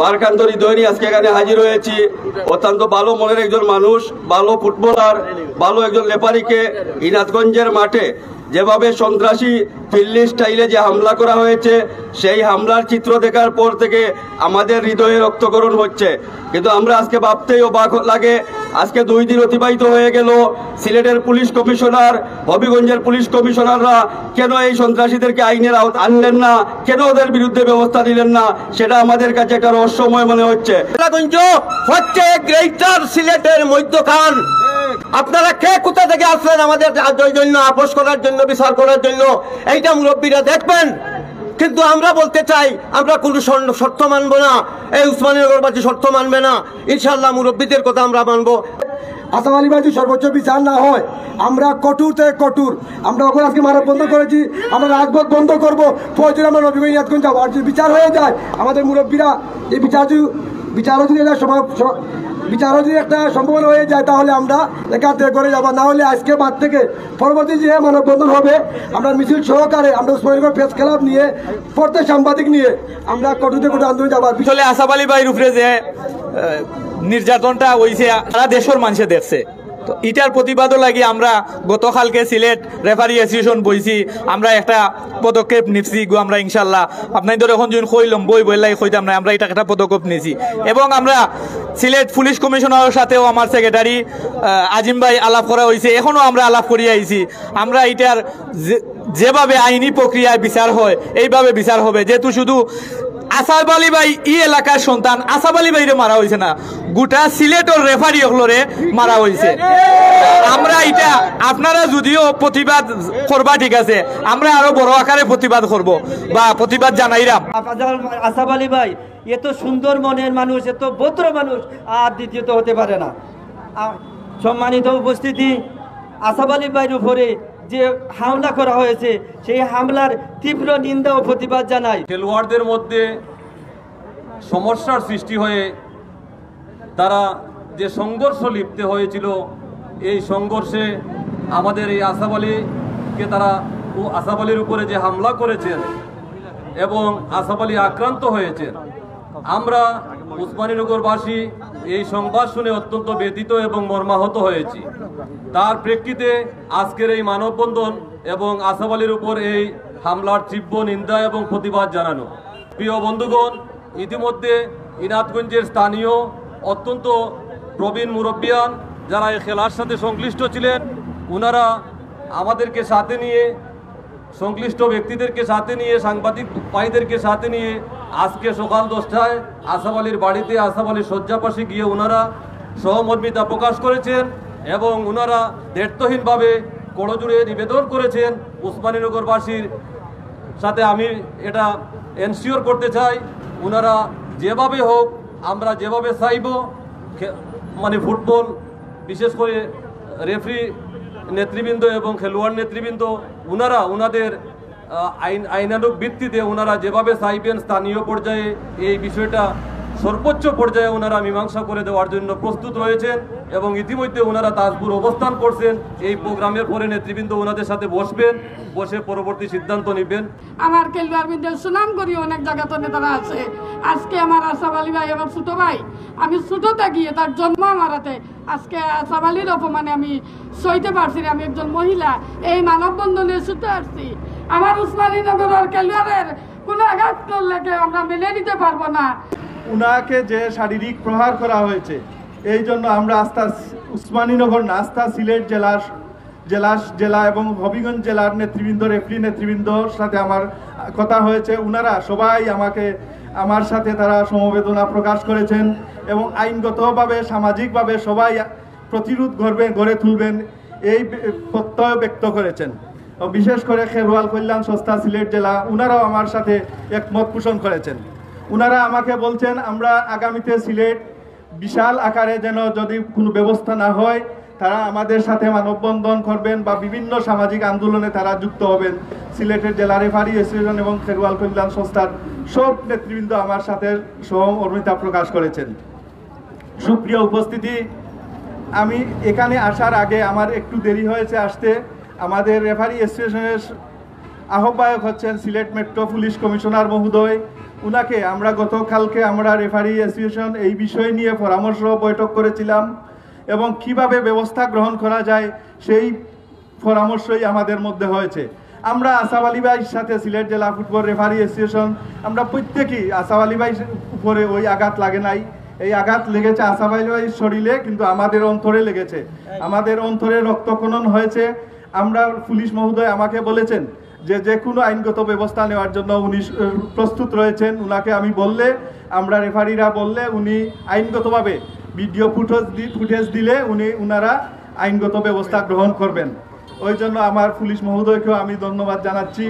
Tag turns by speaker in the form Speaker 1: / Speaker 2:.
Speaker 1: বারকান্ত হৃদয় নিয়ে আজকে এখানে হাজির হয়েছি। অত্যন্ত ভালো মনের একজন মানুষ, ভালো ফুটবলার, ভালো একজন রেফারিকে ইনাথগঞ্জের মাঠে যেভাবে সন্ত্রাসী দিল্লি স্টাইলে যে হামলা করা হয়েছে, সেই হামলার চিত্র দেখার পর থেকে আমাদের হৃদয়ে রক্তকরণ হচ্ছে। কিন্তু আমরা আজকে ভাবতেই অবাক লাগে, আজকে 2 দিন অতিবাহিত হয়ে গেল, সিলেটের পুলিশ কমিশনার, হবিগঞ্জের পুলিশ কমিশনাররা কেন এই সন্ত্রাসীদেরকে আইনের আনলেন না, কেন ওদের বিরুদ্ধে ব্যবস্থা নিলেন না, সেটা আমাদের কাছে একটা রহস্যময় মনে হচ্ছে।
Speaker 2: হচ্ছে গ্রেটার সিলেটের মধ্যখান। আপনারা কে কোথা থেকে আসলেন আমাদের জন্য আপোষ করার জন্য, বিচার করার জন্য? এইটা মুরব্বীরা দেখবেন। কিন্তু আমরা বলতে চাই, আমরা কোনো শর্ত মানব না, এই উসমানীনগরবাসী শর্ত মানবে না। ইনশাল্লাহ মুরব্বীদের কথা আমরা মানবো।
Speaker 3: আসাম আলী ভাই সর্বোচ্চ বিচার না হয়, আমরা কঠোর থেকে কঠোর, আমরা ওখানে আজকে মানব বন্ধ করেছি, আমরা রাজপথ বন্ধ করবো, প্রয়োজন আমরা নবীগঞ্জ ইয়াদগঞ্জ যাবো। আর যদি বিচার হয়ে যায়, আমাদের মুরব্বীরা এই বিচারও যদি একটা সম্ভাবনা হয়ে যায়, তাহলে আমরা একা করে যাবো। না হলে আজকে বাদ থেকে পরবর্তী যে মানববন্ধন হবে, আমরা মিছিল সহকারে, আমরা উসমানীনগর প্রেস ক্লাব নিয়ে, প্রত্যেক সাংবাদিক নিয়ে আমরা কঠোর থেকে কঠোর আন্দোলন যাবো।
Speaker 4: আসলে আসাম আলী ভাইয়ের উপরে যে নির্যাতনটা হয়েছে সারা দেশের মানুষে দেখছে, তো এটার প্রতিবাদও লাগি আমরা গতকালকে সিলেট রেফারি অ্যাসোসিয়েশন বইছি, আমরা একটা পদক্ষেপ নিচ্ছি। আমরা ইনশাল্লাহ আপনাদের এখন যখন কইলাম বইলাই কইতাম না, আমরা এটা একটা পদক্ষেপ নিয়েছি। এবং আমরা সিলেট পুলিশ কমিশনারের সাথেও আমার সেক্রেটারি আজিম ভাই আলাপ করা হয়েছে, এখনও আমরা আলাপ করিয়া আইছি। আমরা এটার যেভাবে আইনি প্রক্রিয়ায় বিচার হয়, এইভাবে বিচার হবে। যেহেতু শুধু আসাম আলী ভাই এই এলাকার সন্তান, আসাম আলী ভাইরে মারা হয়েছে না, গোটা সিলেটের রেফারি হলরে মারা হয়েছে। আমরা এটা আপনারা যদিও প্রতিবাদ করবা, ঠিক আছে, আমরা আরো বড় আকারে প্রতিবাদ করব বা প্রতিবাদ জানাইরাম।
Speaker 5: আসাম আলী ভাই এত সুন্দর মনের মানুষ, এত ভদ্র মানুষ আর দ্বিতীয়ত হতে পারে না। সম্মানিত উপস্থিতি, আসাম আলী ভাইয়ের উপরে যে হামলা করা হয়েছে, সেই হামলার তীব্র নিন্দা ও প্রতিবাদ জানাই।
Speaker 6: খেলোয়াড়দের মধ্যে সমস্যার সৃষ্টি হয়ে তারা যে সংঘর্ষ লিপ্ত হয়েছিল, এই সংঘর্ষে আমাদের এই আসাম আলীকে আসাম আলীর উপরে যে হামলা করেছেন এবং আসাম আলী আক্রান্ত হয়েছেন, আমরা উসমানীনগরবাসী এই সংবাদ শুনে অত্যন্ত ব্যথিত এবং মর্মাহত হয়েছি। তার প্রেক্ষিতে আজকের এই মানববন্ধন এবং আসাম আলীর উপর এই হামলার তীব্র নিন্দা এবং প্রতিবাদ জানানো। প্রিয় বন্ধুগণ, ইতিমধ্যে ইনাথগঞ্জের স্থানীয় অত্যন্ত প্রবীণ মুরব্বিয়ান যারা এই খেলার সাথে সংশ্লিষ্ট ছিলেন, ওনারা আমাদেরকে সাথে নিয়ে, সংশ্লিষ্ট ব্যক্তিদেরকে সাথে নিয়ে, সাংবাদিক ভাইদেরকে সাথে নিয়ে আজকে সকাল 10টায় আসাম আলীর বাড়িতে, আসাম আলীর শয্যাপাশে গিয়ে ওনারা সহমর্মিতা প্রকাশ করেছেন এবং ওনারা দ্ব্যর্থহীনভাবে করজোড়ে নিবেদন করেছেন উসমানীনগরবাসীর সাথে। আমি এটা এনশিওর করতে চাই, ওনারা যেভাবে হোক, আমরা যেভাবে চাইব, মানে ফুটবল বিশেষ করে রেফারি নেতৃবৃন্দ এবং খেলোয়াড় নেতৃবৃন্দ, ওনারা ওনাদের আইনানুগ ভিত্তিতে ওনারা যেভাবে চাইবেন, স্থানীয় পর্যায়ে এই বিষয়টা সর্বোচ্চ পর্যায়ে ওনারা মীমাংসা করে দেওয়ার জন্য প্রস্তুত রয়েছেন এবং ইতিমধ্যে ওনারা তাজপুর অবস্থান করছেন। এই প্রোগ্রামের পরে নেতৃবৃন্দ ওনাদের সাথে বসবেন, বসে পরবর্তী সিদ্ধান্ত নেবেন।
Speaker 7: আমার খেলোয়াড়দের সুনাম করি অনেক জায়গাতে নেতারা আছে। আজকে আমার আসাম আলী ভাই আমার ছোট ভাই, আমি ছোটতে গিয়ে তার জন্ম আমার হাতে, আজকে আসাম আলীর অপমানে আমি সইতে পারছি না। আমি একজন মহিলা, এই মানববন্ধনে ছুটে আসছি। আমার উসমানীনগরের খেলোয়াড়ের কোনো আঘাত করলে আমরা মেনে নিতে পারবো না।
Speaker 8: উনাকে যে শারীরিক প্রহার করা হয়েছে, এই জন্য আমরা উসমানীনগর না, সিলেট জেলা এবং হবিগঞ্জ জেলার নেতৃবৃন্দ, রেফারি নেতৃবৃন্দর সাথে আমার কথা হয়েছে। উনারা সবাই আমার সাথে তারা সমবেদনা প্রকাশ করেছেন এবং আইনগতভাবে, সামাজিকভাবে সবাই প্রতিরোধ গড়ে তুলবেন, এই প্রত্যয় ব্যক্ত করেছেন। বিশেষ করে খেরওয়াল কল্যাণ সংস্থা সিলেট জেলা, উনারাও আমার সাথে একমত পোষণ করেছেন। উনারা আমাকে বলছেন, আমরা আগামীতে সিলেট বিশাল আকারে যেন যদি কোনো ব্যবস্থা না হয়, তারা আমাদের সাথে মানববন্ধন করবেন বা বিভিন্ন সামাজিক আন্দোলনে তারা যুক্ত হবেন। সিলেটের জেলা রেফারি অ্যাসোসিয়েশন এবং খেরওয়াল কল্যাণ সংস্থার সব নেতৃবৃন্দ আমার সাথে সহমর্মিতা প্রকাশ করেছেন। সুপ্রিয় উপস্থিতি, আমি এখানে আসার আগে আমার একটু দেরি হয়েছে আসতে। আমাদের রেফারি অ্যাসোসিয়েশনের আহ্বায়ক হচ্ছেন সিলেট মেট্রো পুলিশ কমিশনার মহোদয়, উনাকে আমরা গতকালকে আমরা রেফারি অ্যাসোসিয়েশন এই বিষয় নিয়ে পরামর্শ বৈঠক করেছিলাম এবং কিভাবে ব্যবস্থা গ্রহণ করা যায় সেই পরামর্শই আমাদের মধ্যে হয়েছে। আমরা আসাফ আলী ভাইয়ের সাথে সিলেট জেলা ফুটবল রেফারি অ্যাসোসিয়েশন আমরা প্রত্যেকেই আসাফ আলী ভাইয়ের উপরে ওই আঘাত লাগে নাই, এই আঘাত লেগেছে আসাফ আলী ভাইয়ের শরীরে, কিন্তু আমাদের অন্তরে লেগেছে, আমাদের অন্তরে রক্তক্ষরণ হয়েছে। আমরা পুলিশ মহোদয় আমাকে বলেছেন যে কোনো আইনগত ব্যবস্থা নেওয়ার জন্য উনি প্রস্তুত রয়েছেন। উনাকে আমি বললে, আমরা রেফারিরা বললে উনি আইনগতভাবে ভিডিও ফুটেজ দিলে উনারা আইনগত ব্যবস্থা গ্রহণ করবেন। ওই জন্য আমার পুলিশ মহোদয়কেও আমি ধন্যবাদ জানাচ্ছি।